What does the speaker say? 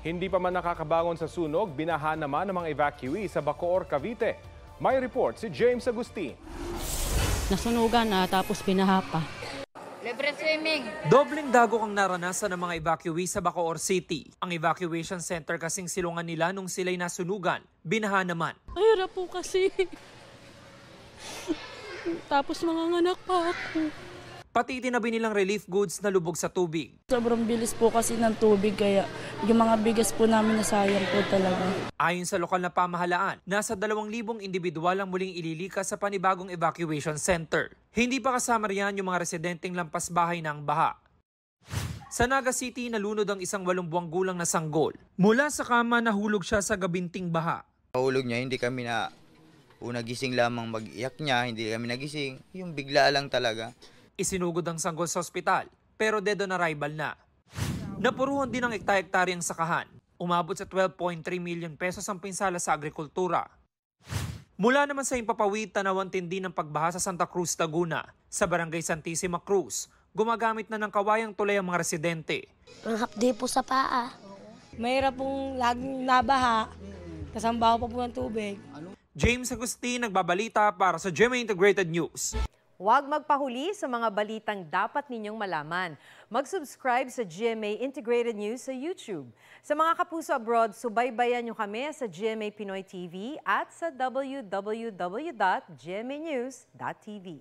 Hindi pa man nakakabangon sa sunog, binaha naman ng mga evacuee sa Bacoor, Cavite. May report si James Agustin. Nasunugan na tapos binaha pa. Libre swimming. Dobleng dagok ang naranasan ng mga evacuee sa Bacoor City. Ang evacuation center kasing silungan nila nung sila'y nasunugan, binaha naman. Mahirap po kasi. Tapos manganganak pa ako. Pati itinabi nilang relief goods na lubog sa tubig. Sobrang bilis po kasi ng tubig kaya yung mga bigas po namin nasayang po talaga. Ayon sa lokal na pamahalaan, nasa 2,000 individual ang muling ililikas sa panibagong evacuation center. Hindi pa kasama riyan yung mga residenteng lampas bahay ng baha. Sa Naga City, nalunod ang isang 8 buwang gulang na sanggol. Mula sa kama, nahulog siya sa gabinting baha. Nahulog niya, hindi kami na gising lamang mag-iyak niya, hindi kami nagising. Yung bigla lang talaga. Isinugod ang sanggol sa ospital, pero dead on arrival na. Napuruhan din ng ekta-ektaryang sakahan. Umabot sa 12.3 million pesos ang pinsala sa agrikultura. Mula naman sa Himpapawid, tanawan din ng pagbaha sa Santa Cruz, Laguna. Sa Barangay Santissima Cruz, gumagamit na ng kawayang tulay ang mga residente. Ang hapdi po sa paa. Mahirap pong laging nabaha, kasambaho pa po ng tubig. James Agustin, nagbabalita para sa GMA Integrated News. Huwag magpahuli sa mga balitang dapat ninyong malaman. Mag-subscribe sa GMA Integrated News sa YouTube. Sa mga kapuso abroad, subaybayan nyo kami sa GMA Pinoy TV at sa www.gmanews.tv.